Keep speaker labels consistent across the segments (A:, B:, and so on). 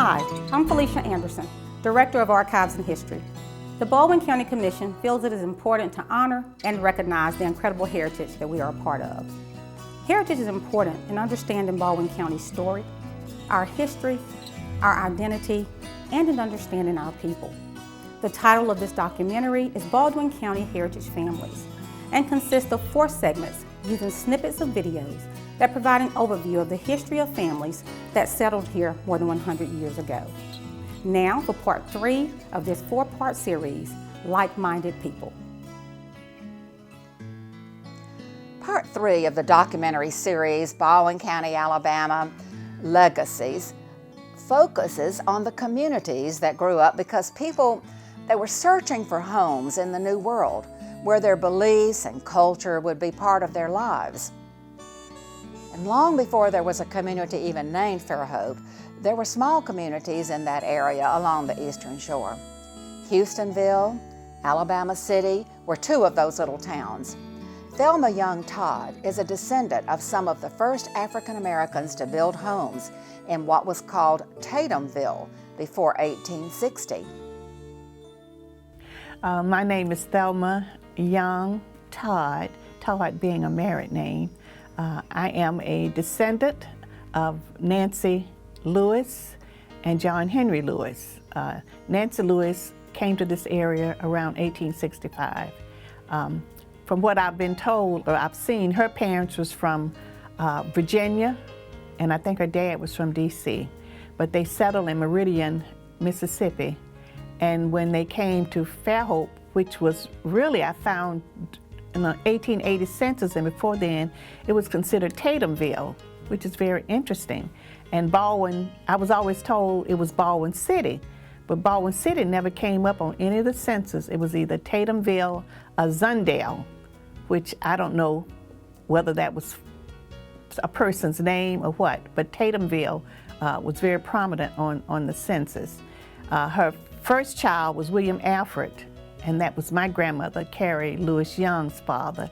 A: Hi, I'm Felicia Anderson, Director of Archives and History. The Baldwin County Commission feels it is important to honor and recognize the incredible heritage that we are a part of. Heritage is important in understanding Baldwin County's story, our history, our identity, and in understanding our people. The title of this documentary is Baldwin County Heritage Families and consists of 4 segments using snippets of videos that provide an overview of the history of families that settled here more than 100 years ago. Now for part 3 of this 4-part series, Like-Minded People.
B: Part 3 of the documentary series, Baldwin County, Alabama, Legacies, focuses on the communities that grew up because people that were searching for homes in the New World, where their beliefs and culture would be part of their lives. And long before there was a community even named Fairhope, there were small communities in that area along the Eastern Shore. Houstonville, Alabama City were 2 of those little towns. Thelma Young Todd is a descendant of some of the first African Americans to build homes in what was called Tatumville before 1860.
C: My name is Thelma Young Todd, Todd being a married name. I am a descendant of Nancy Lewis and John Henry Lewis. Nancy Lewis came to this area around 1865. From what I've been told or I've seen, her parents was from Virginia, and I think her dad was from D.C. But they settled in Meridian, Mississippi. And when they came to Fairhope, which was really, I found in the 1880 census, and before then, it was considered Tatumville, which is very interesting. And Baldwin, I was always told it was Baldwin City, but Baldwin City never came up on any of the census. It was either Tatumville or Zundale, which I don't know whether that was a person's name or what, but Tatumville was very prominent on the census. Her first child was William Alfred, and that was my grandmother, Carrie Lewis Young's father.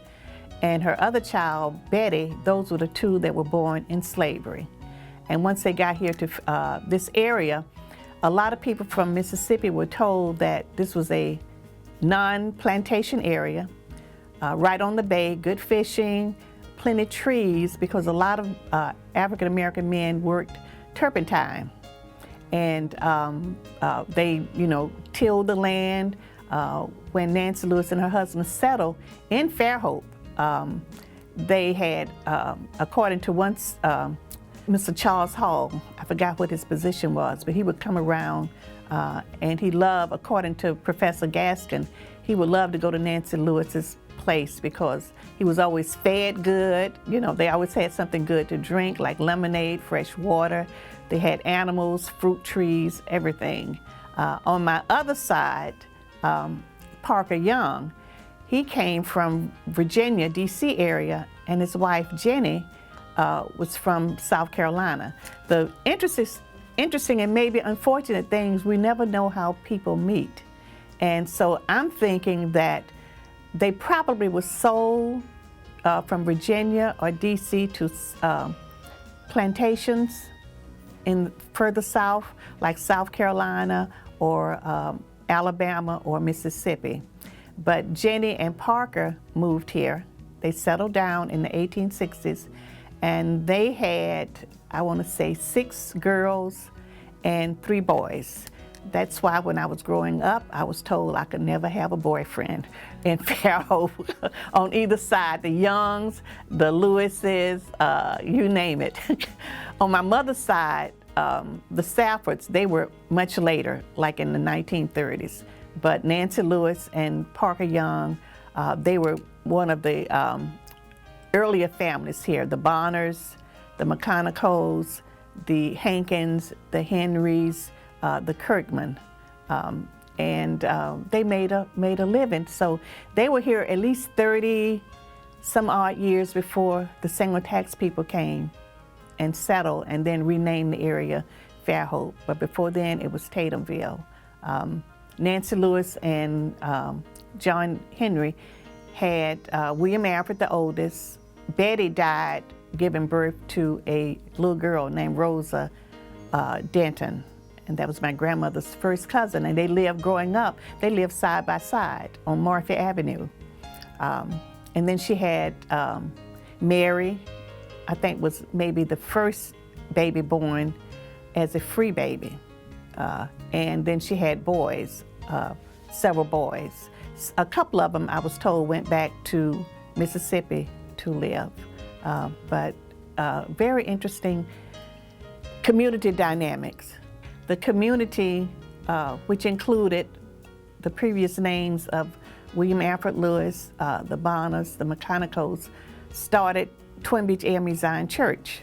C: And her other child, Betty, those were the 2 that were born in slavery. And once they got here to this area, a lot of people from Mississippi were told that this was a non-plantation area, right on the bay, good fishing, plenty of trees, because a lot of African-American men worked turpentine. And they, tilled the land. When Nancy Lewis and her husband settled in Fairhope, they had, according to once Mr. Charles Hall, I forgot what his position was, but he would come around and he loved, according to Professor Gaskin, he would love to go to Nancy Lewis's place because he was always fed good. They always had something good to drink, like lemonade, fresh water. They had animals, fruit trees, everything. On my other side, Parker Young, he came from Virginia, D.C. area, and his wife, Jenny, was from South Carolina. The interesting and maybe unfortunate things, we never know how people meet. And so I'm thinking that they probably were sold from Virginia or D.C. to plantations in further south, like South Carolina or Alabama or Mississippi. But Jenny and Parker moved here. They settled down in the 1860s, and they had, I want to say, 6 girls and 3 boys. That's why when I was growing up, I was told I could never have a boyfriend in Fairhope on either side, the Youngs, the Lewises, you name it. On my mother's side, the Saffords, they were much later, like in the 1930s. But Nancy Lewis and Parker Young, they were one of the earlier families here, the Bonners, the McConaughey's, the Hankins, the Henrys, the Kirkman, and they made a living. So they were here at least 30 some odd years before the single tax people came and settled and then renamed the area Fairhope. But before then, it was Tatumville. Nancy Lewis and John Henry had William Alfred, the oldest. Betty died giving birth to a little girl named Rosa Denton. and that was my grandmother's first cousin, and they lived, growing up, they lived side by side on Murphy Avenue. And then she had Mary, I think was maybe the first baby born as a free baby. And then she had boys, several boys. A couple of them, I was told, went back to Mississippi to live. But very interesting community dynamics. The community, which included the previous names of William Alfred Lewis, the Bonners, the McConaughey's, started Twin Beach AME Zion Church.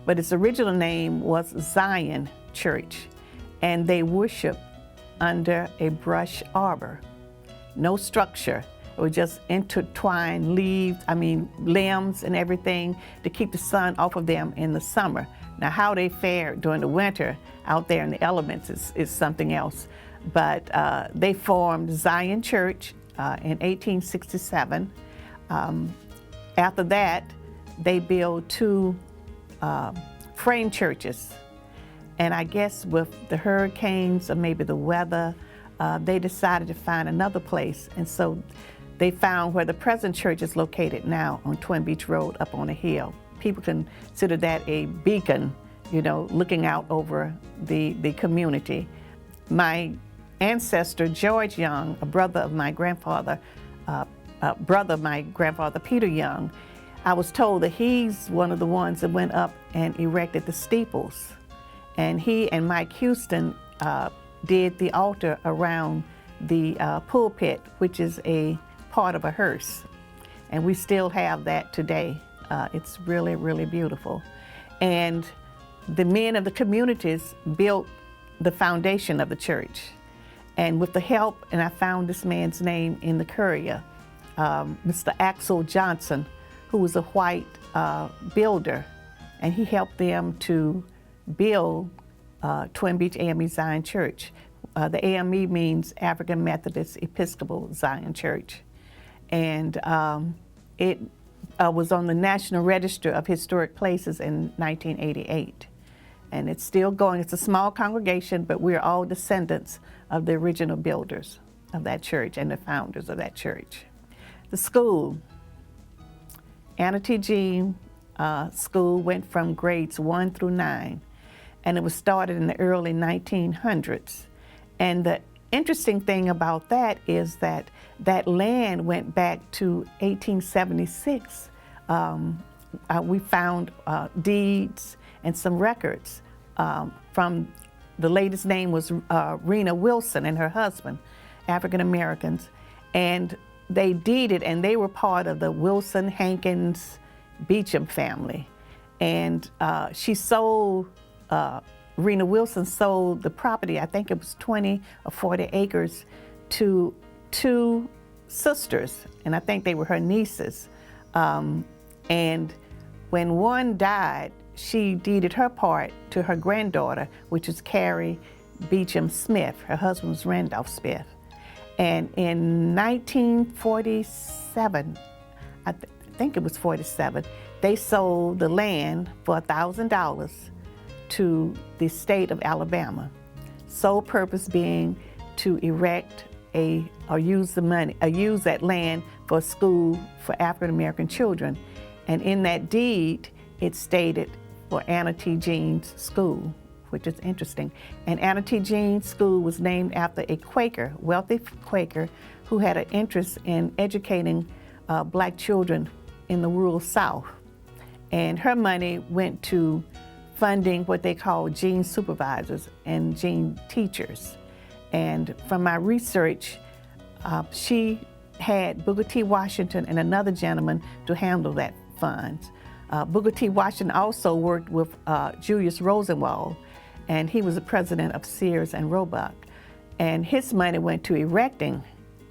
C: But its original name was Zion Church, and they worshiped under a brush arbor. No structure. It was just intertwined limbs and everything to keep the sun off of them in the summer. Now, how they fared during the winter out there in the elements is something else. But they formed Zion Church in 1867. After that, they built two frame churches. And I guess with the hurricanes or maybe the weather, they decided to find another place. And so they found where the present church is located now on Twin Beach Road up on a hill. People consider that a beacon, looking out over the community. My ancestor, George Young, a brother of my grandfather, Peter Young, I was told that he's one of the ones that went up and erected the steeples. And he and Mike Houston did the altar around the pulpit, which is a part of a hearse. And we still have that today. It's really, really beautiful. And the men of the communities built the foundation of the church. And with the help, and I found this man's name in the Courier, Mr. Axel Johnson, who was a white builder, and he helped them to build Twin Beach AME Zion Church. The AME means African Methodist Episcopal Zion Church. And it was on the National Register of Historic Places in 1988. And it's still going. It's a small congregation, but we're all descendants of the original builders of that church and the founders of that church. The school, Anna T. Jean School, went from grades 1 through 9, and it was started in the early 1900s. And the interesting thing about that is that that land went back to 1876. We found deeds and some records from, the lady's name was Rena Wilson and her husband, African Americans, and they deeded, and they were part of the Wilson, Hankins, Beecham family. And she sold, Rena Wilson sold the property, I think it was 20 or 40 acres, to two sisters, and I think they were her nieces. And when one died, she deeded her part to her granddaughter, which is Carrie Beecham Smith. Her husband was Randolph Smith. And in 1947, I think it was 47, they sold the land for $1,000 to the state of Alabama. Sole purpose being to erect use that land for a school for African American children. And in that deed, it stated for Anna T. Jean's School, which is interesting. And Anna T. Jean's School was named after a Quaker, wealthy Quaker, who had an interest in educating black children in the rural South. And her money went to funding what they call Jean supervisors and Jean teachers. And from my research, she had Booker T. Washington and another gentleman to handle that funds. Booker T. Washington also worked with Julius Rosenwald, and he was the president of Sears and Roebuck. And his money went to erecting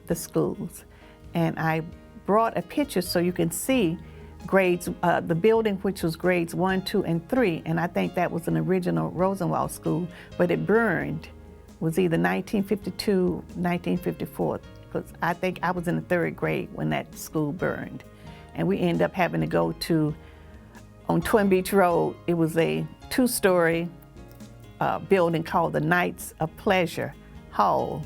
C: the schools. And I brought a picture so you can see grades, the building which was grades 1, 2, and 3, and I think that was an original Rosenwald school, but it burned. It was either 1952, 1954, because I think I was in the 3rd grade when that school burned. And we ended up having to go to, on Twin Beach Road, it was a 2-story building called the Knights of Pleasure Hall.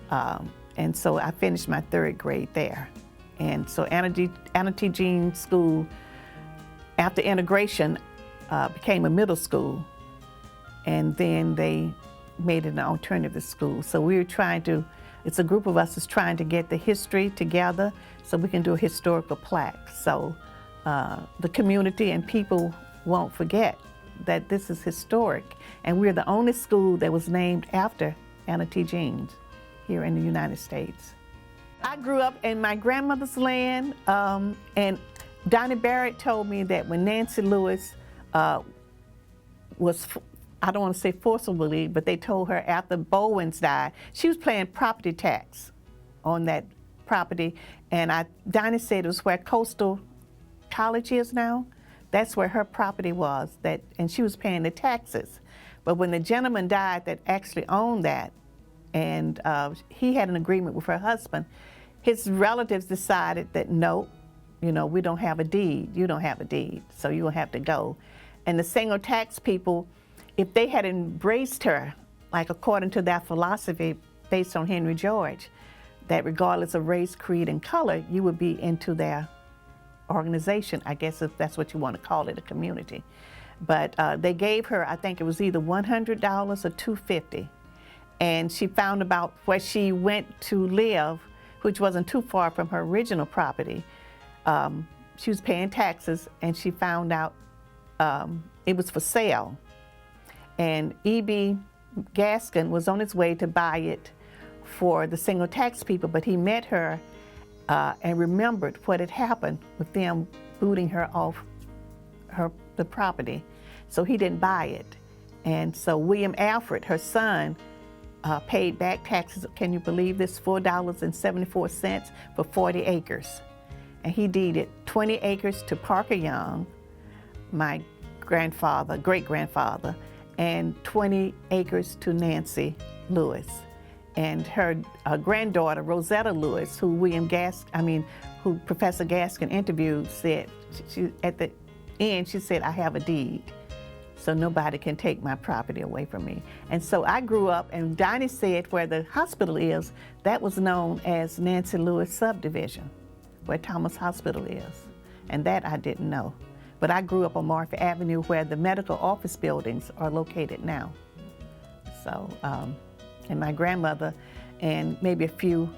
C: And so I finished my 3rd grade there. And so Anna T. Jean School, after integration, became a middle school. And then they made it an alternative school. So we were trying to, it's a group of us that's trying to get the history together so we can do a historical plaque. So the community and people won't forget that this is historic. And we're the only school that was named after Anna T. Jean here in the United States. I grew up in my grandmother's land, and Donnie Barrett told me that when Nancy Lewis was, I don't want to say forcibly, but they told her after Bowens died, she was paying property tax on that property. And Donnie said it was where Coastal College is now. That's where her property was, and she was paying the taxes. But when the gentleman died that actually owned that, and he had an agreement with her husband, his relatives decided that no, we don't have a deed. You don't have a deed, so you'll have to go. And the single tax people, if they had embraced her, like according to their philosophy based on Henry George, that regardless of race, creed, and color, you would be into their organization, I guess if that's what you want to call it, a community. But they gave her, I think it was either $100 or $250. And she found about where she went to live, which wasn't too far from her original property. She was paying taxes, and she found out it was for sale. And E.B. Gaskin was on his way to buy it for the single tax people, but he met her and remembered what had happened with them booting her off the property. So he didn't buy it. And so William Alfred, her son, paid back taxes, can you believe this, $4.74 for 40 acres. And he deeded 20 acres to Parker Young, my great-grandfather, and 20 acres to Nancy Lewis. And her granddaughter, Rosetta Lewis, who who Professor Gaskin interviewed, said, at the end, she said, I have a deed, so nobody can take my property away from me. And so I grew up, and Donnie said where the hospital is, that was known as Nancy Lewis Subdivision, where Thomas Hospital is. And that I didn't know. But I grew up on Marfa Avenue where the medical office buildings are located now. So, and my grandmother and maybe a few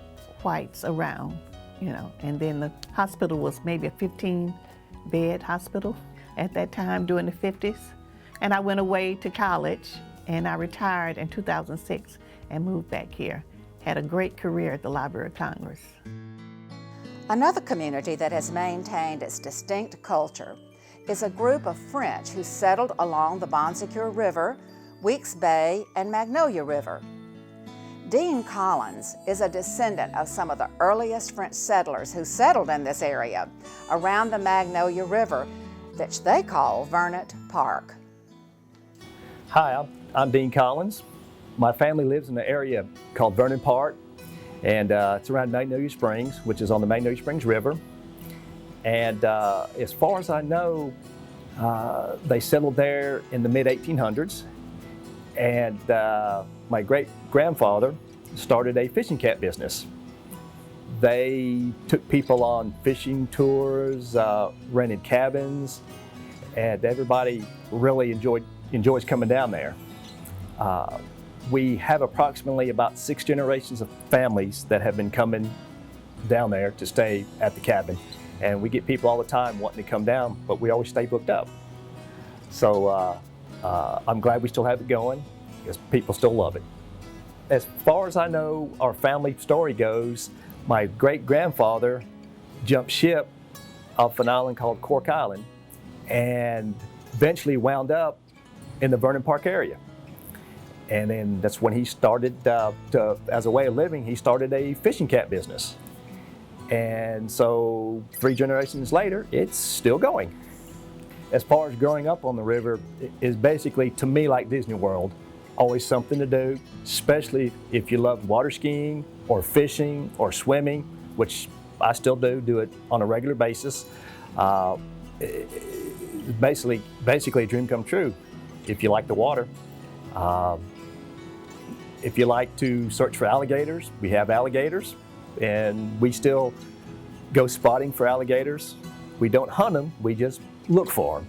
C: whites around, and then the hospital was maybe a 15-bed hospital at that time during the 50s. And I went away to college, and I retired in 2006 and moved back here. Had a great career at the Library of Congress.
B: Another community that has maintained its distinct culture is a group of French who settled along the Bon Secours River, Weeks Bay, and Magnolia River. Dean Collins is a descendant of some of the earliest French settlers who settled in this area around the Magnolia River, which they call Vernon Park.
D: Hi, I'm Dean Collins. My family lives in an area called Vernon Park, and it's around Magnolia Springs, which is on the Magnolia Springs River. And as far as I know, they settled there in the mid-1800s. And my great-grandfather started a fishing cat business. They took people on fishing tours, rented cabins, and everybody really enjoys coming down there. We have approximately about 6 generations of families that have been coming down there to stay at the cabin. And we get people all the time wanting to come down, but we always stay booked up. So I'm glad we still have it going, because people still love it. As far as I know, our family story goes, my great-grandfather jumped ship off an island called Cork Island and eventually wound up in the Vernon Park area. And then that's when he started, as a way of living, he started a fishing cat business. And so 3 generations later, it's still going. As far as growing up on the river, it is basically, to me, like Disney World. Always something to do, especially if you love water skiing or fishing or swimming, which I still do it on a regular basis. Basically a dream come true if you like the water. If you like to search for alligators, we have alligators, and we still go spotting for alligators. We don't hunt them, we just look for them.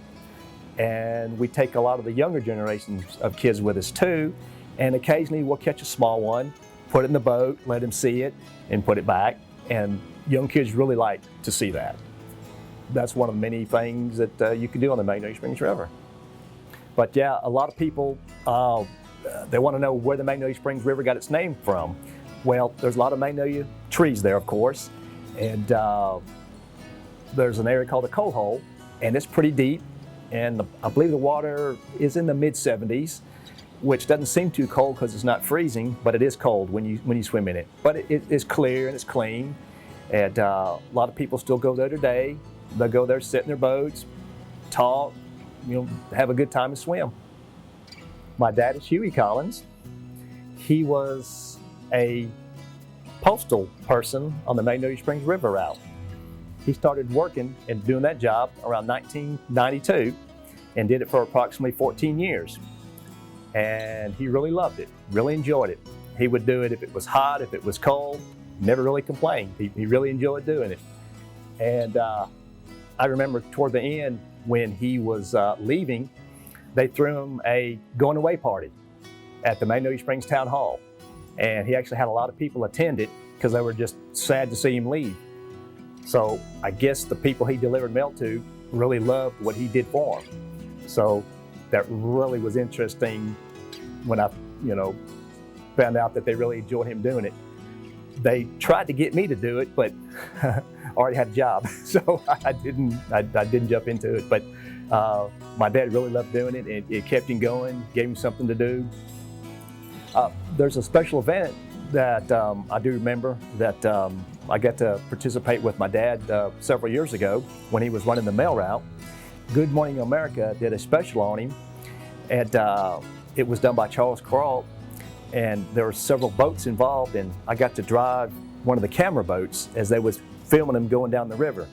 D: And we take a lot of the younger generations of kids with us too, and occasionally we'll catch a small one, put it in the boat, let them see it, and put it back. And young kids really like to see that. That's one of the many things that you can do on the Magnolia Springs River. But yeah, a lot of people, they want to know where the Magnolia Springs River got its name from. Well, there's a lot of magnolia trees there, of course, and there's an area called the Coal Hole, and it's pretty deep, and I believe the water is in the mid-70s, which doesn't seem too cold because it's not freezing, but it is cold when you swim in it. But it is clear and it's clean, and a lot of people still go there today. They'll go there, sit in their boats, talk, have a good time and swim. My dad is Huey Collins. He was a postal person on the Magnolia Springs River route. He started working and doing that job around 1992 and did it for approximately 14 years. And he really loved it, really enjoyed it. He would do it if it was hot, if it was cold, never really complained. He really enjoyed doing it. And I remember toward the end when he was leaving, they threw him a going away party at the Magnolia Springs Town Hall. And he actually had a lot of people attend it because they were just sad to see him leave. So I guess the people he delivered mail to really loved what he did for them. So that really was interesting when I, found out that they really enjoyed him doing it. They tried to get me to do it, but I already had a job, so I didn't jump into it. But my dad really loved doing it, and it kept him going, gave him something to do. There's a special event that I do remember that I got to participate with my dad several years ago when he was running the mail route. Good Morning America did a special on him, and it was done by Charles Kuralt, and there were several boats involved, and I got to drive one of the camera boats as they was filming him going down the river.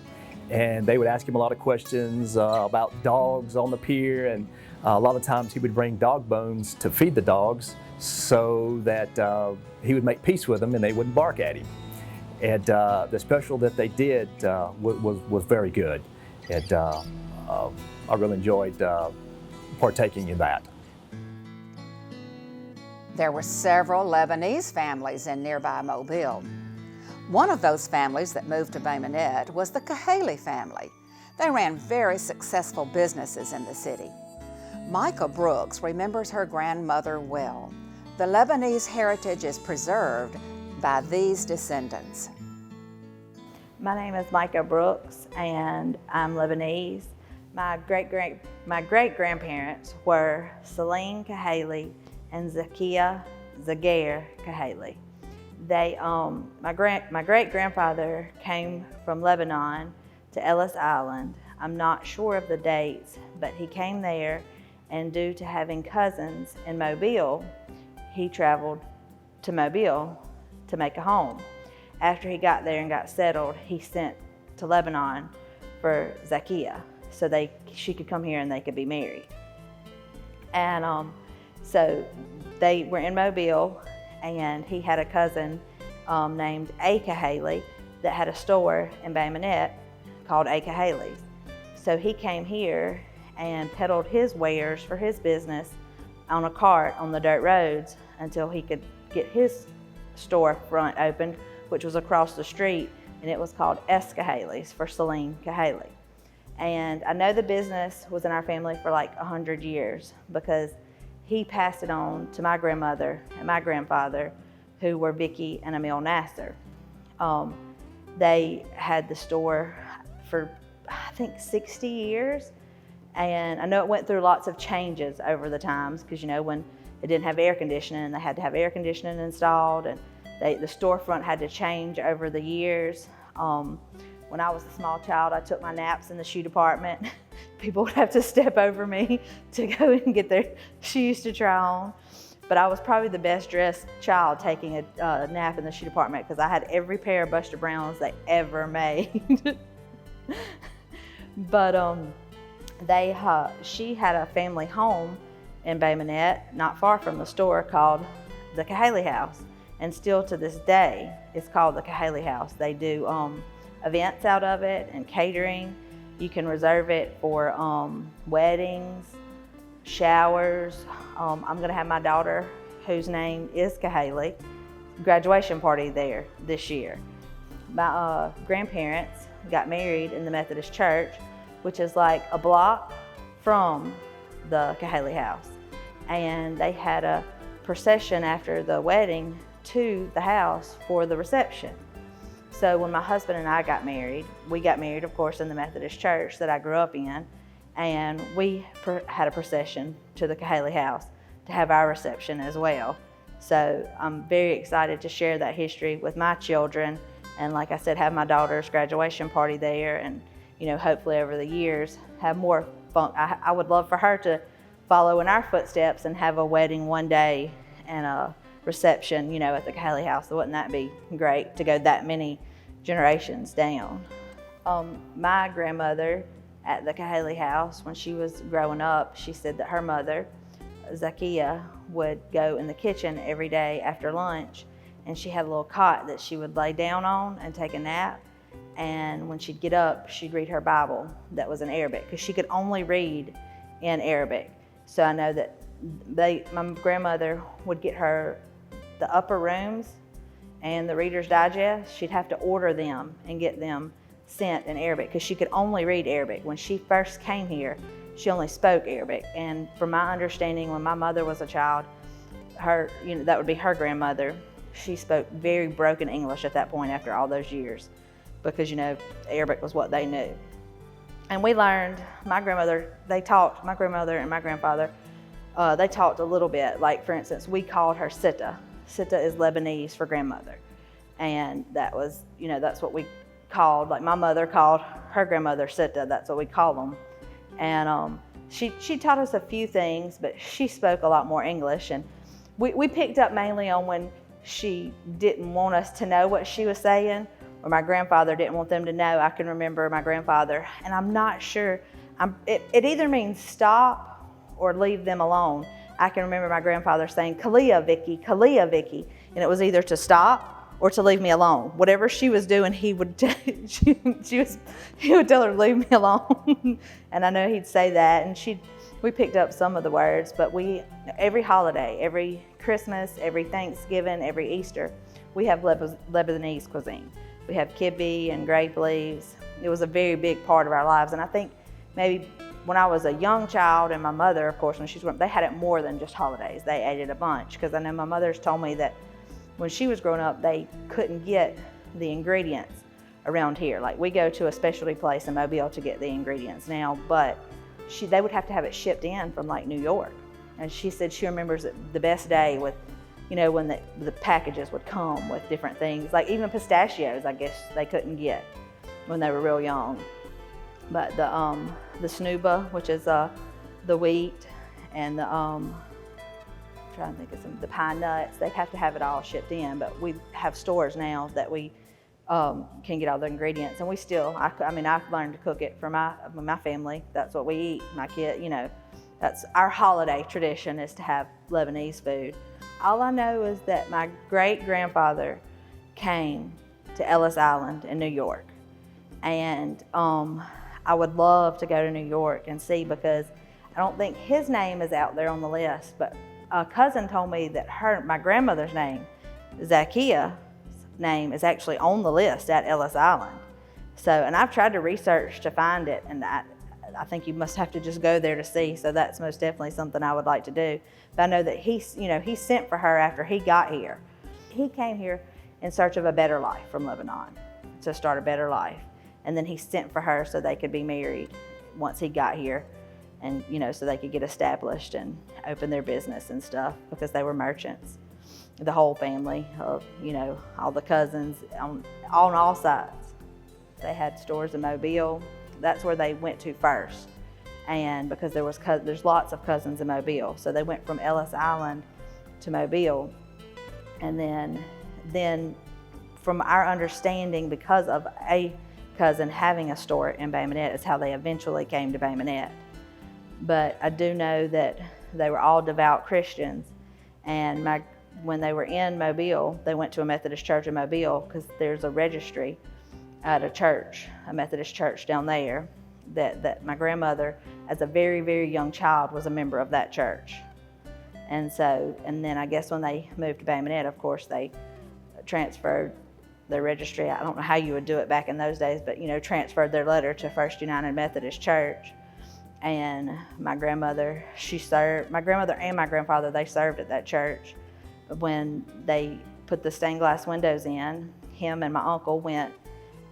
D: And they would ask him a lot of questions about dogs on the pier, and a lot of times he would bring dog bones to feed the dogs so that he would make peace with them and they wouldn't bark at him. And the special that they did was very good, and I really enjoyed partaking in that.
B: There were several Lebanese families in nearby Mobile. One of those families that moved to Bay Minette was the Cahaly family. They ran very successful businesses in the city. Micah Brooks remembers her grandmother well. The Lebanese heritage is preserved by these descendants.
E: My name is Micah Brooks, and I'm Lebanese. My great-grandparents were Celine Cahaly and Zakia Zaguer Cahaly. My great-grandfather came from Lebanon to Ellis Island. I'm not sure of the dates, but he came there, and due to having cousins in Mobile, he traveled to Mobile to make a home. After he got there and got settled, he sent to Lebanon for Zakia so she could come here and they could be married. And so they were in Mobile, and he had a cousin named A. Cahaly that had a store in Bay Minette called A. Cahaly's. So he came here and peddled his wares for his business on a cart on the dirt roads until he could get his storefront opened, which was across the street, and it was called S. Cahaly's for Celine Cahaly. And I know the business was in our family for like 100 years because he passed it on to my grandmother and my grandfather, who were Vicky and Emil Nasser. They had the store for, I think, 60 years. And I know it went through lots of changes over the times because, when it didn't have air conditioning, they had to have air conditioning installed, and the storefront had to change over the years. When I was a small child, I took my naps in the shoe department. People would have to step over me to go and get their shoes to try on. But I was probably the best dressed child taking a nap in the shoe department because I had every pair of Buster Browns they ever made. But she had a family home in Bay Minette, not far from the store, called the Cahaley House. And still to this day, it's called the Cahaley House. They do events out of it and catering. You can reserve it for weddings, showers. I'm gonna have my daughter, whose name is Cahaley, graduation party there this year. My grandparents got married in the Methodist Church, which is like a block from the Cahaley House. And they had a procession after the wedding to the house for the reception. So when my husband and I got married, we got married, of course, in the Methodist Church that I grew up in, and we had a procession to the Cahaley House to have our reception as well. So I'm very excited to share that history with my children, and like I said, have my daughter's graduation party there, and hopefully over the years have more fun. I would love for her to follow in our footsteps and have a wedding one day and a reception, at the Cahaley House. So wouldn't that be great to go that many generations down? My grandmother at the Cahaley House, when she was growing up, she said that her mother, Zakia, would go in the kitchen every day after lunch, and she had a little cot that she would lay down on and take a nap. And when she'd get up, she'd read her Bible that was in Arabic, because she could only read in Arabic. So I know that my grandmother would get her the upper rooms and the Reader's Digest. She'd have to order them and get them sent in Arabic, because she could only read Arabic. When she first came here, she only spoke Arabic. And from my understanding, when my mother was a child, that would be her grandmother, she spoke very broken English at that point after all those years, because Arabic was what they knew. And we learned, my grandmother and my grandfather, they talked a little bit. Like, for instance, we called her Sita. Sita is Lebanese for grandmother. And that was, that's what we called, like my mother called her grandmother Sita, that's what we call them. And she taught us a few things, but she spoke a lot more English. And we picked up mainly on when she didn't want us to know what she was saying, or my grandfather didn't want them to know. I can remember my grandfather, and I'm not sure, it either means stop or leave them alone. I can remember my grandfather saying, Kalia, Vicky, and it was either to stop or to leave me alone. Whatever she was doing, he would tell her to leave me alone. And I know he'd say that, and we picked up some of the words, but every holiday, every Christmas, every Thanksgiving, every Easter, we have Lebanese cuisine. We have kibbeh and grape leaves. It was a very big part of our lives. And I think maybe when I was a young child, and my mother, of course, when she was growing up, they had it more than just holidays. They ate it a bunch, because I know my mother's told me that when she was growing up, they couldn't get the ingredients around here. Like, we go to a specialty place in Mobile to get the ingredients now, but they would have to have it shipped in from like New York. And she said she remembers the best day with, when the packages would come with different things, like even pistachios, I guess they couldn't get when they were real young. But the snuba, which is the wheat, and the the pine nuts, they have to have it all shipped in. But we have stores now that we can get all the ingredients, and we still, I've learned to cook it for my family. That's what we eat. My kid, that's our holiday tradition, is to have Lebanese food. All I know is that my great-grandfather came to Ellis Island in New York, and I would love to go to New York and see, because I don't think his name is out there on the list, but a cousin told me that my grandmother's name, Zakia's name, is actually on the list at Ellis Island. So, and I've tried to research to find it, and I think you must have to just go there to see. So that's most definitely something I would like to do. But I know that he sent for her after he got here. He came here in search of a better life from Lebanon, to start a better life. And then he sent for her so they could be married once he got here, and so they could get established and open their business and stuff, because they were merchants. The whole family of, all the cousins on all sides. They had stores in Mobile. That's where they went to first. And because there's lots of cousins in Mobile, so they went from Ellis Island to Mobile. And then from our understanding, because of a cousin having a store in Bay Minette, is how they eventually came to Bay Minette. But I do know that they were all devout Christians. And when they were in Mobile, they went to a Methodist church in Mobile because there's a registry at a church, a Methodist church down there, that my grandmother, as a very, very young child, was a member of that church. And then I guess when they moved to Bay Minette, of course, they transferred their registry. I don't know how you would do it back in those days, but, transferred their letter to First United Methodist Church. And my grandmother and my grandfather, they served at that church. When they put the stained glass windows in, him and my uncle went,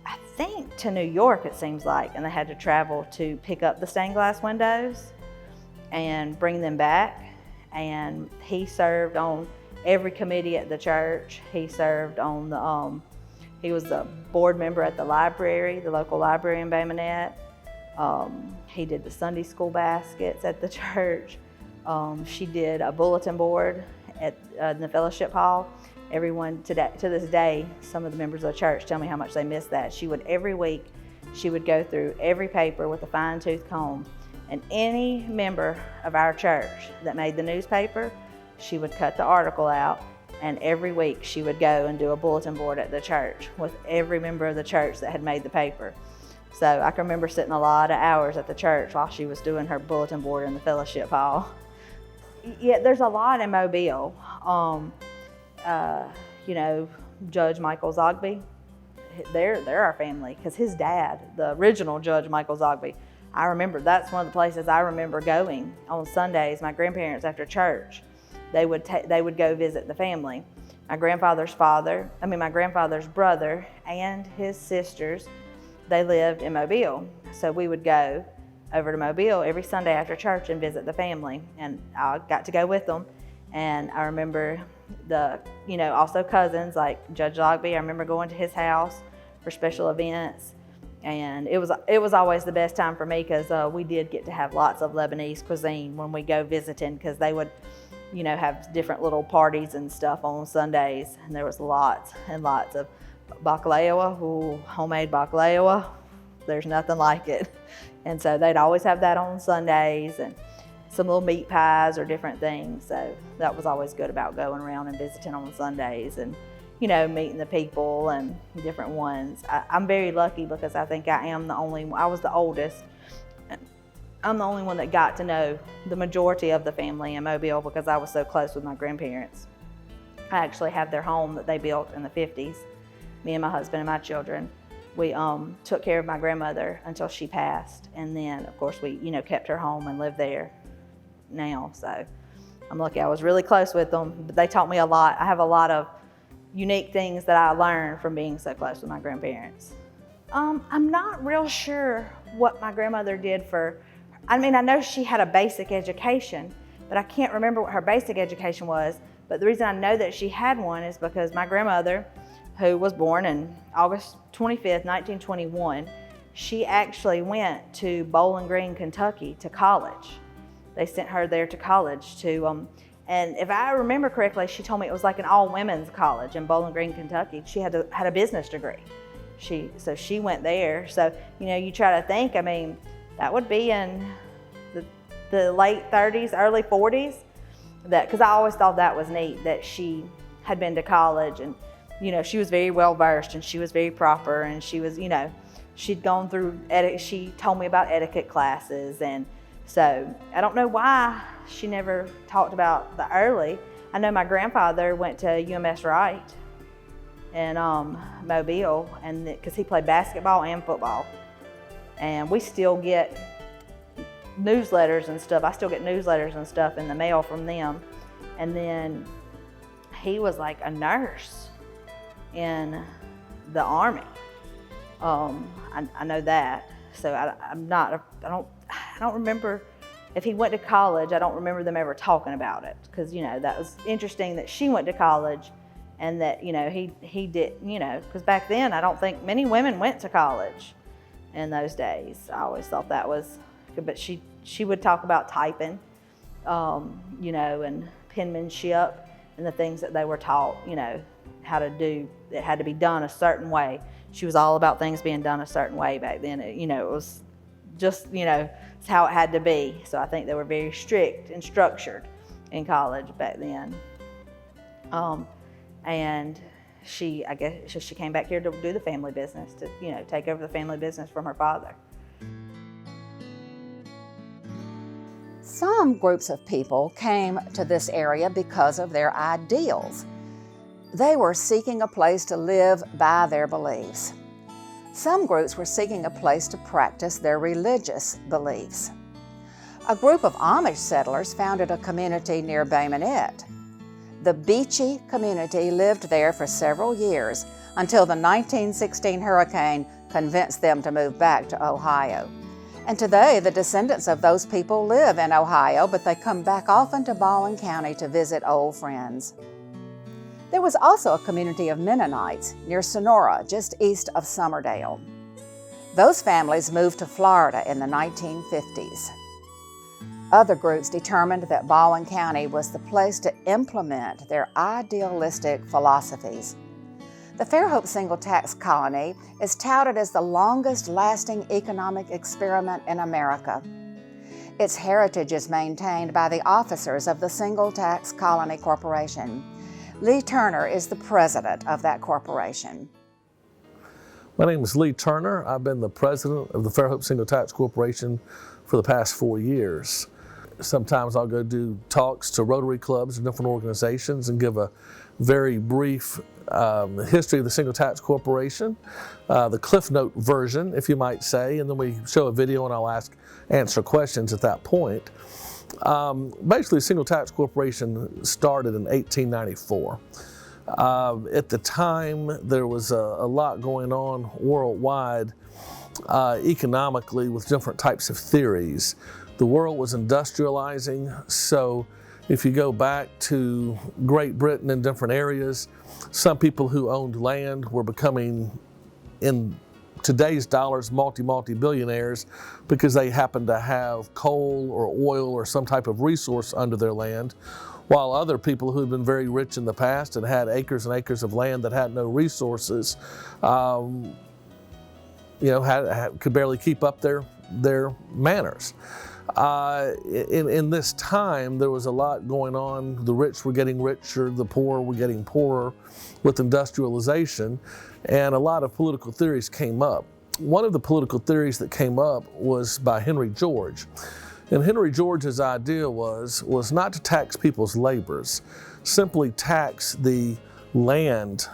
E: I think, to New York, it seems like, and they had to travel to pick up the stained glass windows and bring them back. And he served on every committee at the church. He served on he was a board member at the library, the local library in Bay Minette. He did the Sunday school baskets at the church. She did a bulletin board in the fellowship hall. Everyone to this day, some of the members of the church tell me how much they miss that. Every week, she would go through every paper with a fine-tooth comb, and any member of our church that made the newspaper, she would cut the article out, and every week she would go and do a bulletin board at the church with every member of the church that had made the paper. So I can remember sitting a lot of hours at the church while she was doing her bulletin board in the fellowship hall. Yeah, there's a lot in Mobile. Judge Michael Zogby, they're our family, because his dad, the original Judge Michael Zogby, I remember that's one of the places I remember going on Sundays. My grandparents, after church, they would go visit the family. My grandfather's brother and his sisters, they lived in Mobile. So we would go over to Mobile every Sunday after church and visit the family. And I got to go with them. And I remember also cousins like Judge Zogby. I remember going to his house for special events. And it was always the best time for me, because we did get to have lots of Lebanese cuisine when we go visiting, because they would, have different little parties and stuff on Sundays. And there was lots and lots of baklava, homemade baklava. There's nothing like it. And so they'd always have that on Sundays, and some little meat pies or different things. So that was always good about going around and visiting on Sundays and, meeting the people and different ones. I'm very lucky, because I think I was the oldest. I'm the only one that got to know the majority of the family in Mobile, because I was so close with my grandparents. I actually have their home that they built in the 50s, me and my husband and my children. We took care of my grandmother until she passed. And then, of course, we, kept her home and live there now. So I'm lucky. I was really close with them, but they taught me a lot. I have a lot of unique things that I learned from being so close with my grandparents. I'm not real sure what my grandmother did I know she had a basic education, but I can't remember what her basic education was. But the reason I know that she had one is because my grandmother, who was born in August 25th, 1921, she actually went to Bowling Green, Kentucky to college. They sent her there to college and if I remember correctly, she told me it was like an all-women's college in Bowling Green, Kentucky. She had a business degree. So she went there. So, you try to think, that would be in the late 30s, early 40s, because I always thought that was neat, that she had been to college, and, she was very well-versed, and she was very proper, and she was, she'd gone through, she told me about etiquette classes. And so I don't know why she never talked about the early. I know my grandfather went to UMS Wright in Mobile, and because he played basketball and football. And we still get newsletters and stuff. I still get newsletters and stuff in the mail from them. And then he was like a nurse in the Army. I know that. So I don't remember if he went to college. I don't remember them ever talking about it, because that was interesting that she went to college, and that he did, because back then I don't think many women went to college in those days. I always thought that was good, but she would talk about typing, and penmanship and the things that they were taught, how to do. It had to be done a certain way. She was all about things being done a certain way back then. It was just, it's how it had to be. So I think they were very strict and structured in college back then. And I guess she came back here to do the family business, to, take over the family business from her father.
B: Some groups of people came to this area because of their ideals. They were seeking a place to live by their beliefs. Some groups were seeking a place to practice their religious beliefs. A group of Amish settlers founded a community near Bay Minette. The Beachy community lived there for several years until the 1916 hurricane convinced them to move back to Ohio. And today, the descendants of those people live in Ohio, but they come back often to Baldwin County to visit old friends. There was also a community of Mennonites near Sonora, just east of Summerdale. Those families moved to Florida in the 1950s. Other groups determined that Baldwin County was the place to implement their idealistic philosophies. The Fairhope Single Tax Colony is touted as the longest-lasting economic experiment in America. Its heritage is maintained by the officers of the Single Tax Colony Corporation. Lee Turner is the president of that corporation.
F: My name is Lee Turner. I've been the president of the Fairhope Single Tax Corporation for the past 4 years. Sometimes I'll go do talks to Rotary clubs and different organizations and give a very brief history of the Single Tax Corporation, the Cliff Note version, if you might say, and then we show a video and I'll answer questions at that point. Basically, the Single Tax Corporation started in 1894. At the time, there was a lot going on worldwide economically with different types of theories. The world was industrializing, so if you go back to Great Britain in different areas, some people who owned land were becoming, in today's dollars, multi-billionaires because they happened to have coal or oil or some type of resource under their land, while other people who had been very rich in the past and had acres and acres of land that had no resources, could barely keep up their manners. In this time, there was a lot going on. The rich were getting richer, the poor were getting poorer with industrialization, and a lot of political theories came up. One of the political theories that came up was by Henry George. And Henry George's idea was not to tax people's labors, simply tax the land.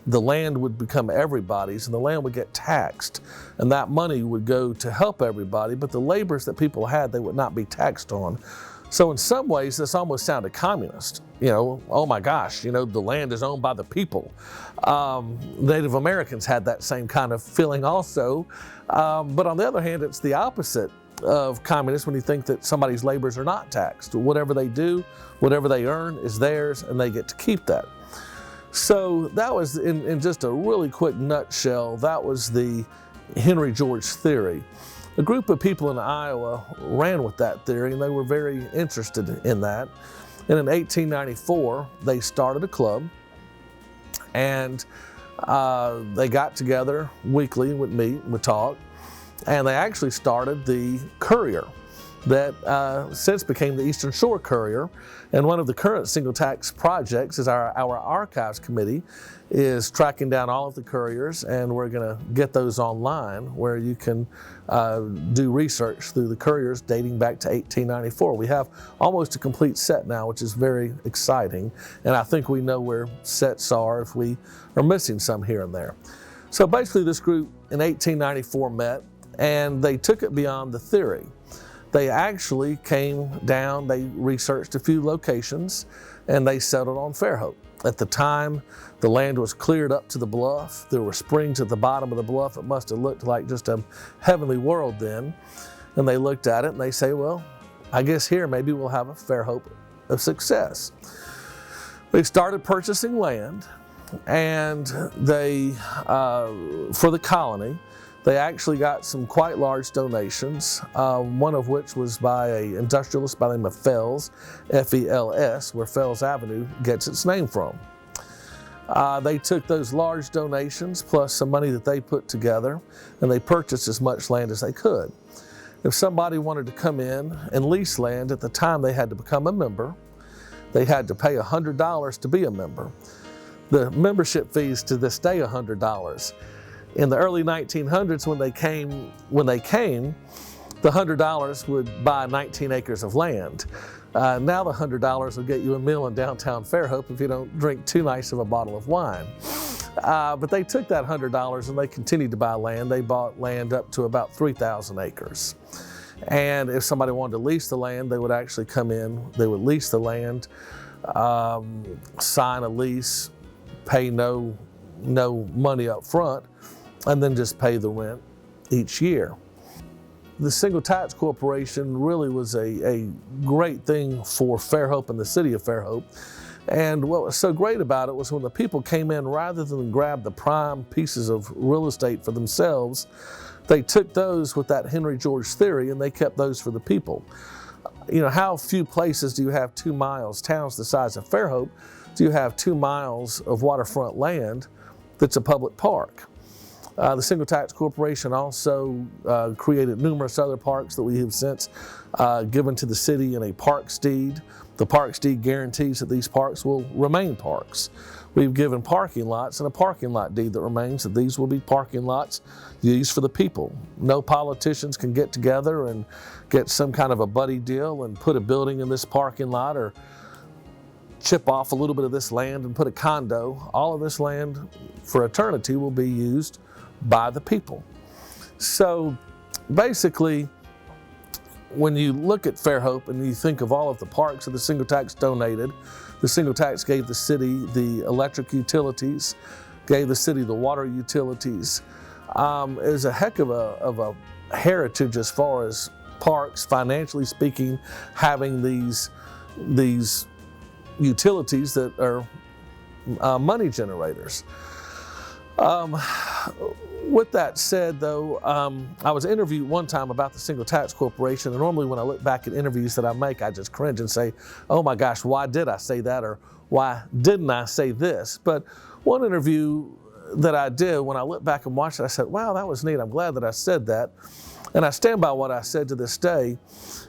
F: The land would become everybody's and the land would get taxed, and that money would go to help everybody, but the labors that people had, they would not be taxed on. So in some ways, this almost sounded communist. Oh my gosh, the land is owned by the people. Native Americans had that same kind of feeling also, but on the other hand, it's the opposite of communist when you think that somebody's labors are not taxed. Whatever they do, whatever they earn is theirs, and they get to keep that. So that was, in just a really quick nutshell, that was the Henry George theory. A group of people in Iowa ran with that theory, and they were very interested in that. And in 1894, they started a club, and they got together weekly and would meet and would talk, and they actually started the Courier that since became the Eastern Shore Courier. And one of the current single tax projects is our archives committee is tracking down all of the couriers, and we're going to get those online where you can do research through the couriers dating back to 1894. We have almost a complete set now, which is very exciting, and I think we know where sets are if we are missing some here and there. So basically this group in 1894 met, and they took it beyond the theory. They actually came down, they researched a few locations, and they settled on Fairhope. At the time, the land was cleared up to the bluff. There were springs at the bottom of the bluff. It must have looked like just a heavenly world then. And they looked at it and they say, well, I guess here maybe we'll have a Fairhope of success. They started purchasing land, and they, for the colony, they actually got some quite large donations, one of which was by an industrialist by the name of Fells, F-E-L-S, where Fells Avenue gets its name from. They took those large donations plus some money that they put together, and they purchased as much land as they could. If somebody wanted to come in and lease land, at the time they had to become a member. They had to pay $100 to be a member. The membership fees to this day $100. In the early 1900s, when they came, the $100 would buy 19 acres of land. Now the $100 will get you a meal in downtown Fairhope if you don't drink too nice of a bottle of wine. But they took that $100 and they continued to buy land. They bought land up to about 3,000 acres. And if somebody wanted to lease the land, they would actually come in, they would lease the land, sign a lease, pay no money up front, and then just pay the rent each year. The Single Tax Corporation really was a great thing for Fairhope and the city of Fairhope. And what was so great about it was when the people came in, rather than grab the prime pieces of real estate for themselves, they took those with that Henry George theory and they kept those for the people. You know, how few places do you have 2 miles, towns the size of Fairhope, do you have 2 miles of waterfront land that's a public park? The Single Tax Corporation also created numerous other parks that we have since given to the city in a parks deed. The parks deed guarantees that these parks will remain parks. We've given parking lots and a parking lot deed that remains that these will be parking lots used for the people. No politicians can get together and get some kind of a buddy deal and put a building in this parking lot or chip off a little bit of this land and put a condo. All of this land for eternity will be used by the people. So basically, when you look at Fairhope and you think of all of the parks that the Single Tax donated, the Single Tax gave the city the electric utilities, gave the city the water utilities. Is a heck of a heritage as far as parks, financially speaking, having these utilities that are money generators. With that said, though, I was interviewed one time about the Single Tax Corporation, and normally when I look back at interviews that I make, I just cringe and say, oh my gosh, why did I say that, or why didn't I say this? But one interview that I did, when I look back and watched it, I said, wow, that was neat. I'm glad that I said that. And I stand by what I said to this day,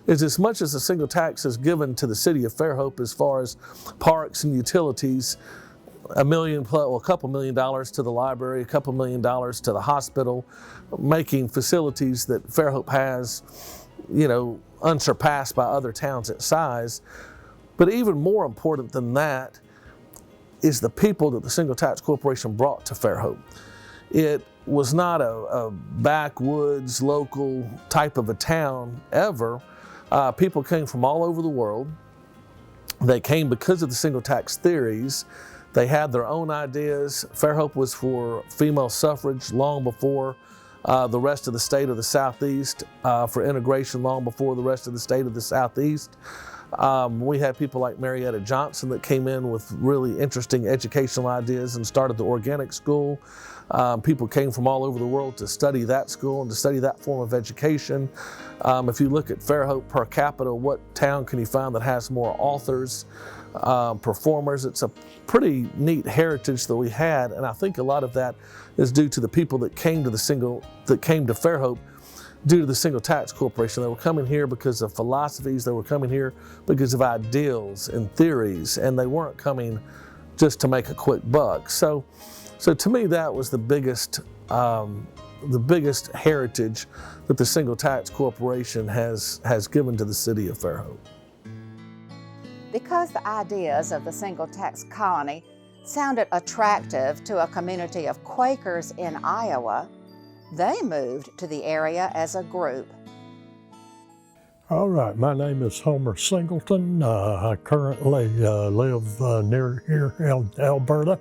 F: is as much as the Single Tax has given to the city of Fairhope as far as parks and utilities, a couple $1 million to the library, a couple $1 million to the hospital, making facilities that Fairhope has, you know, unsurpassed by other towns its size. But even more important than that is the people that the Single Tax Corporation brought to Fairhope. It was not a backwoods, local type of a town ever. People came from all over the world. They came because of the Single Tax theories. They had their own ideas. Fairhope was for female suffrage long before the rest of the state of the Southeast, for integration long before the rest of the state of the Southeast. We had people like Marietta Johnson that came in with really interesting educational ideas and started the organic school. People came from all over the world to study that school and to study that form of education. If you look at Fairhope per capita, what town can you find that has more authors, performers? It's a pretty neat heritage that we had, and I think a lot of that is due to the people that came to Fairhope due to the Single Tax Corporation. They were coming here because of philosophies, they were coming here because of ideals and theories, and they weren't coming just to make a quick buck. So to me, that was the biggest heritage that the Single Tax Corporation has given to the city of Fairhope.
B: Because the ideas of the Single Tax Colony sounded attractive to a community of Quakers in Iowa, they moved to the area as a group.
G: All right, my name is Homer Singleton. I currently live near here in Alberta.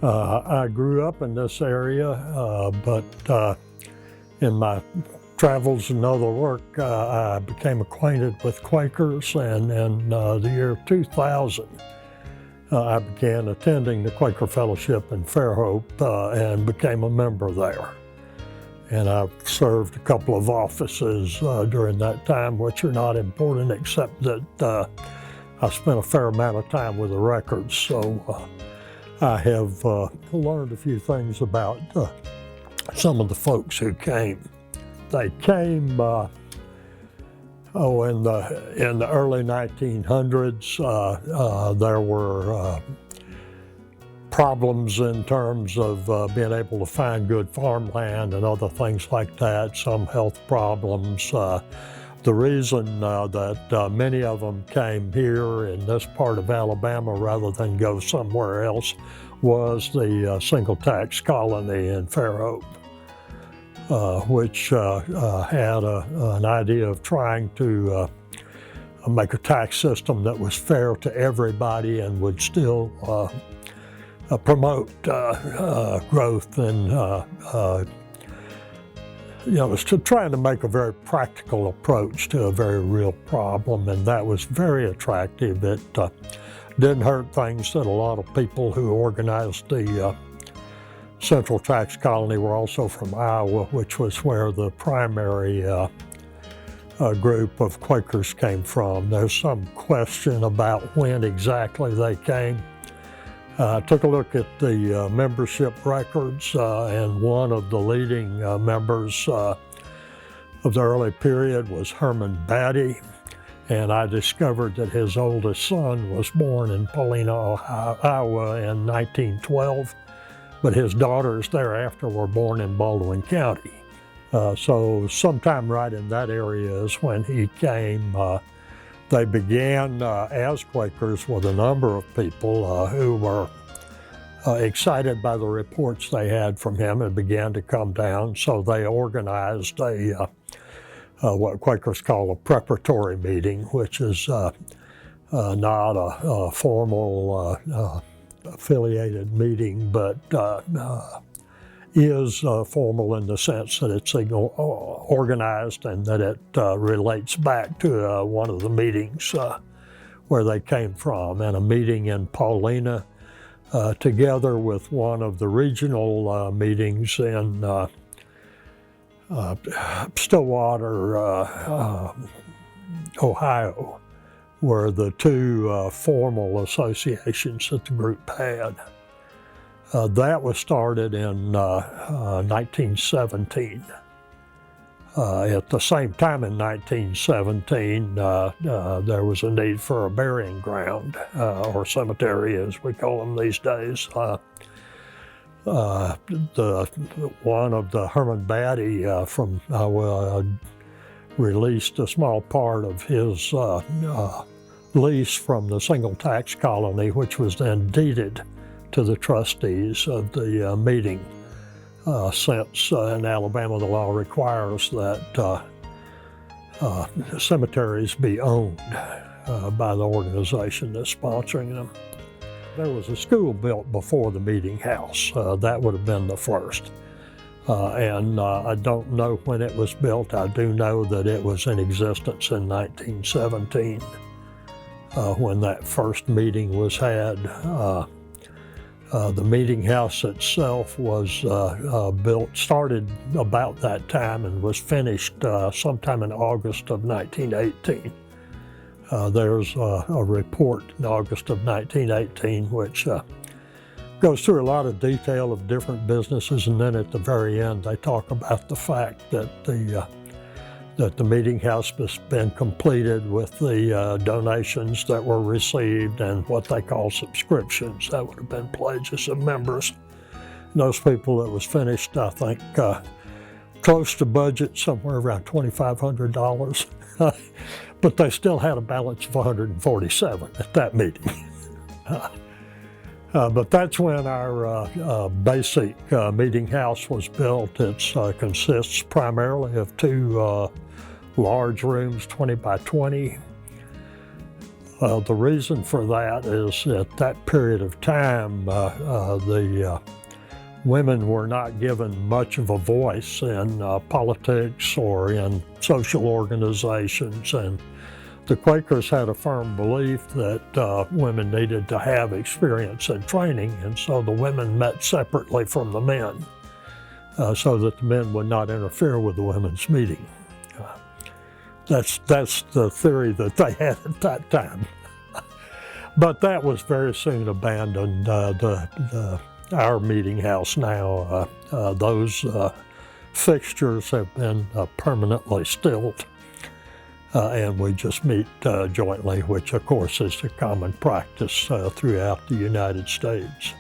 G: I grew up in this area, but in my travels and other work, I became acquainted with Quakers, and in the year 2000, I began attending the Quaker Fellowship in Fairhope and became a member there. And I've served a couple of offices during that time, which are not important except that I spent a fair amount of time with the records. So I have learned a few things about some of the folks who came. They came in the early 1900s. There were problems in terms of being able to find good farmland and other things like that, some health problems. The reason that many of them came here in this part of Alabama rather than go somewhere else was the single tax colony in Fairhope, which had an idea of trying to make a tax system that was fair to everybody and would still promote growth and was trying to make a very practical approach to a very real problem, and that was very attractive. It didn't hurt things that a lot of people who organized the Central Tax Colony were also from Iowa, which was where the primary group of Quakers came from. There's some question about when exactly they came. I took a look at the membership records, and one of the leading members of the early period was Herman Batty, and I discovered that his oldest son was born in Paulina, Iowa in 1912, but his daughters thereafter were born in Baldwin County. So sometime right in that area is when he came. They began as Quakers with a number of people who were excited by the reports they had from him and began to come down. So they organized a what Quakers call a preparatory meeting, which is not a formal affiliated meeting, but is formal in the sense that it's organized and that it relates back to one of the meetings where they came from, and a meeting in Paulina together with one of the regional meetings in Stillwater, Ohio, were the two formal associations that the group had. That was started in 1917. At the same time in 1917, there was a need for a burying ground, or cemetery as we call them these days. One of the Herman Batty from released a small part of his lease from the single tax colony, which was then deeded to the trustees of the meeting, since in Alabama the law requires that cemeteries be owned by the organization that's sponsoring them. There was a school built before the meeting house. That would have been the first. And I don't know when it was built. I do know that it was in existence in 1917 when that first meeting was had. The meeting house itself was started about that time and was finished sometime in August of 1918. There's a report in August of 1918 which goes through a lot of detail of different businesses, and then at the very end they talk about the fact that the meeting house has been completed with the donations that were received and what they call subscriptions. That would have been pledges of members. And those people, it was finished, I think, close to budget, somewhere around $2,500. But they still had a balance of $147 at that meeting. But that's when our basic meeting house was built. It consists primarily of two large rooms, 20 by 20. The reason for that is at that period of time, the women were not given much of a voice in politics or in social organizations, and the Quakers had a firm belief that women needed to have experience and training, and so the women met separately from the men so that the men would not interfere with the women's meeting. That's the theory that they had at that time. But that was very soon abandoned. Our meeting house now, those fixtures have been permanently stilled. And we just meet jointly, which of course is a common practice throughout the United States.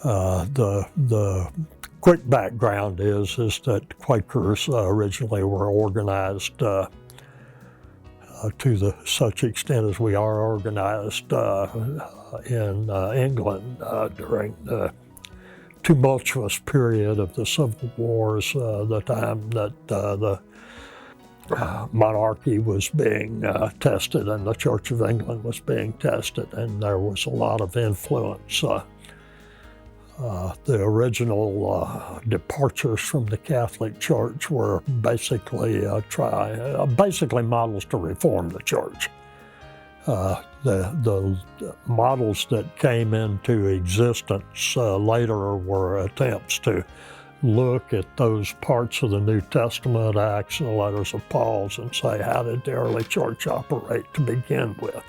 G: The quick background is that Quakers originally were organized to such extent as we are organized in England during the tumultuous period of the Civil Wars, the time that the monarchy was being tested and the Church of England was being tested, and there was a lot of influence. The original departures from the Catholic Church were basically models to reform the Church. The models that came into existence later were attempts to look at those parts of the New Testament, Acts and the letters of Paul, and say, how did the early church operate to begin with?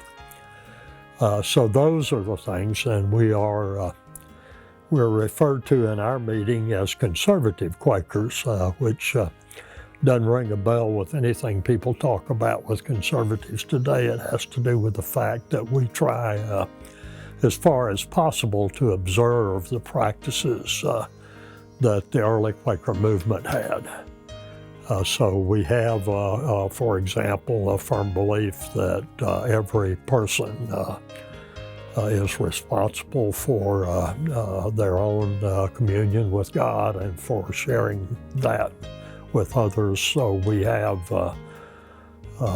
G: So those are the things, and we're referred to in our meeting as conservative Quakers, which doesn't ring a bell with anything people talk about with conservatives today. It has to do with the fact that we try, as far as possible, to observe the practices that the early Quaker movement had. So we have, for example, a firm belief that every person is responsible for their own communion with God and for sharing that with others. So we have a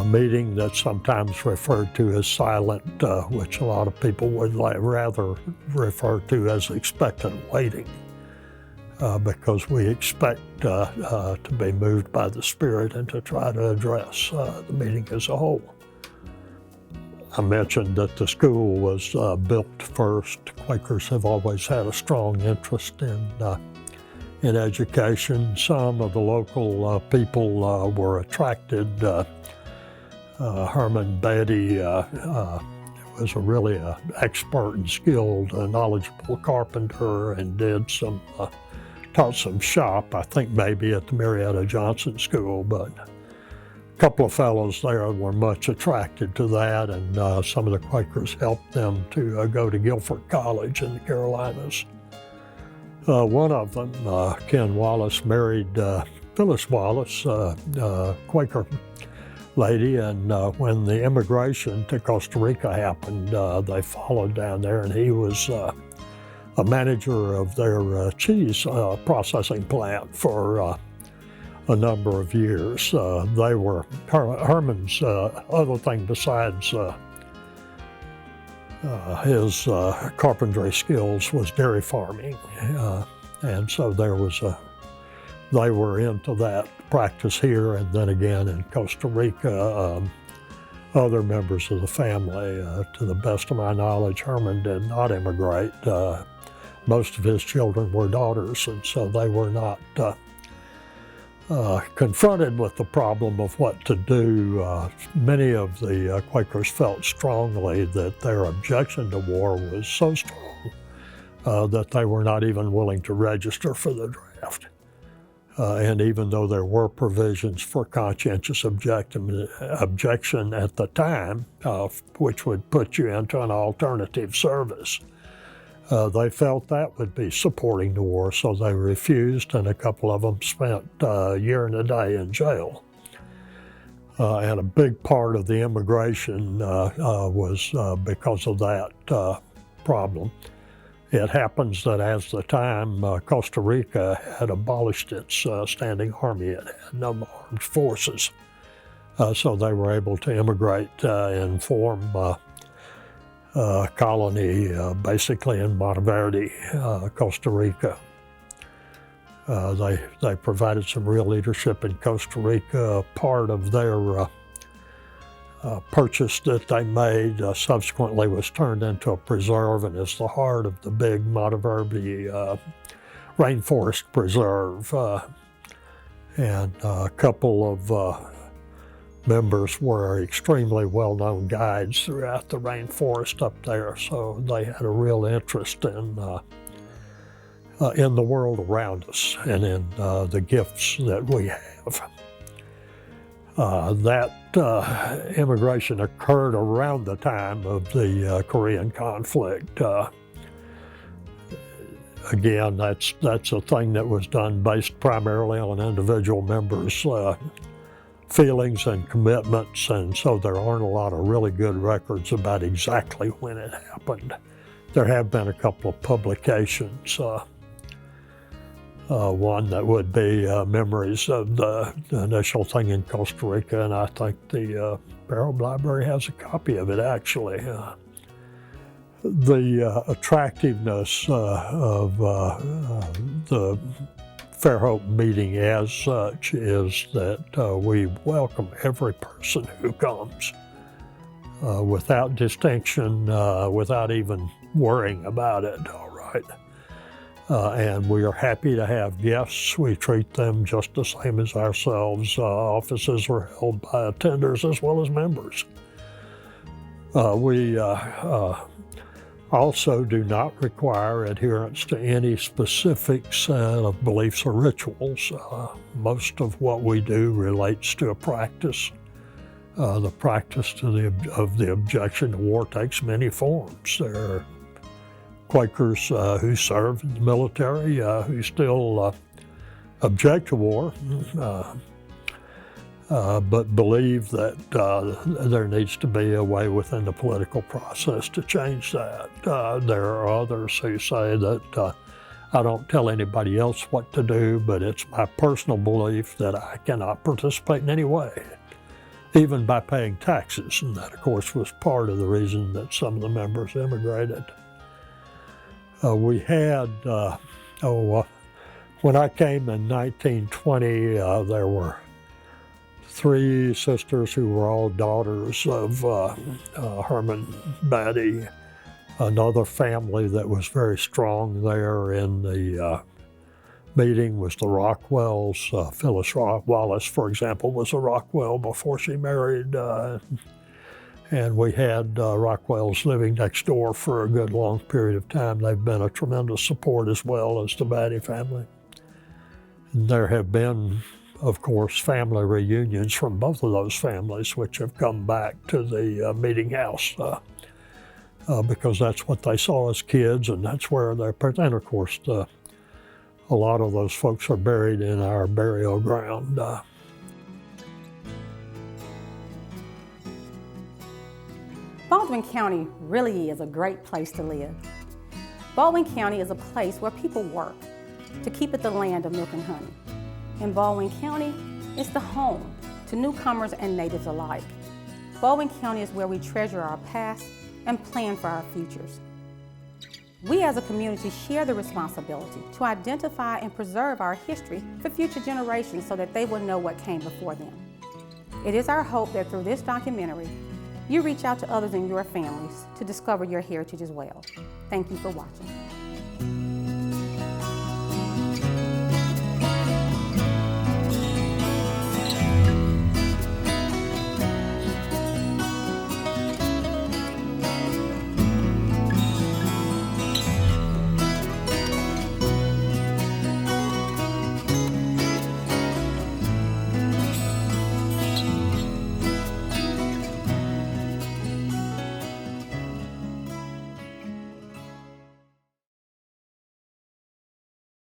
G: meeting that's sometimes referred to as silent, which a lot of people would rather refer to as expectant waiting. Because we expect to be moved by the Spirit and to try to address the meeting as a whole. I mentioned that the school was built first. Quakers have always had a strong interest in education. Some of the local people were attracted. Herman Beatty was really an expert and skilled, knowledgeable carpenter, and taught some shop, I think maybe at the Marietta Johnson School, but a couple of fellows there were much attracted to that, and some of the Quakers helped them to go to Guilford College in the Carolinas. One of them, Ken Wallace, married Phyllis Wallace, a Quaker lady, and when the immigration to Costa Rica happened, they followed down there, and he was a manager of their cheese processing plant for a number of years. They were, Herman's other thing besides his carpentry skills was dairy farming. And so they were into that practice here, and then again in Costa Rica. Other members of the family, to the best of my knowledge, Herman did not immigrate. Most of his children were daughters, and so they were not confronted with the problem of what to do. Many of the Quakers felt strongly that their objection to war was so strong that they were not even willing to register for the draft. And even though there were provisions for conscientious objection at the time, which would put you into an alternative service, they felt that would be supporting the war, so they refused, and a couple of them spent a year and a day in jail. And a big part of the immigration was because of that problem. It happens that as the time Costa Rica had abolished its standing army, it had no armed forces. So they were able to immigrate and form a colony basically in Monteverde, Costa Rica. They provided some real leadership in Costa Rica. Part of their purchase that they made subsequently was turned into a preserve and is the heart of the big Monteverde Rainforest Preserve. And a couple of members were extremely well-known guides throughout the rainforest up there, so they had a real interest in in the world around us and in the gifts that we have. That immigration occurred around the time of the Korean conflict. Again, that's a thing that was done based primarily on individual members' feelings and commitments, and so there aren't a lot of really good records about exactly when it happened. There have been a couple of publications. One that would be memories of the initial thing in Costa Rica, and I think the Barrow Library has a copy of it actually. The attractiveness of the Fairhope meeting as such is that we welcome every person who comes without distinction, without even worrying about it, all right? And we are happy to have guests. We treat them just the same as ourselves. Offices are held by attenders as well as members. We also do not require adherence to any specific set of beliefs or rituals. Most of what we do relates to a practice. The practice of the objection to war takes many forms. There are Quakers who serve in the military who still object to war, but believe that there needs to be a way within the political process to change that. There are others who say that I don't tell anybody else what to do, but it's my personal belief that I cannot participate in any way, even by paying taxes. And that, of course, was part of the reason that some of the members immigrated. We had, when I came in 1920, there were 3 sisters who were all daughters of Herman Batty, another family that was very strong there in the meeting was the Rockwells. Phyllis Wallace, for example, was a Rockwell before she married. And we had Rockwells living next door for a good long period of time. They've been a tremendous support as well as the Batty family. And there have been, of course, family reunions from both of those families, which have come back to the meeting house because that's what they saw as kids, and that's where they're, and of course, a lot of those folks are buried in our burial ground.
A: Baldwin County really is a great place to live. Baldwin County is a place where people work to keep it the land of milk and honey. In Baldwin County, it's the home to newcomers and natives alike. Baldwin County is where we treasure our past and plan for our futures. We as a community share the responsibility to identify and preserve our history for future generations so that they will know what came before them. It is our hope that through this documentary, you reach out to others in your families to discover your heritage as well. Thank you for watching.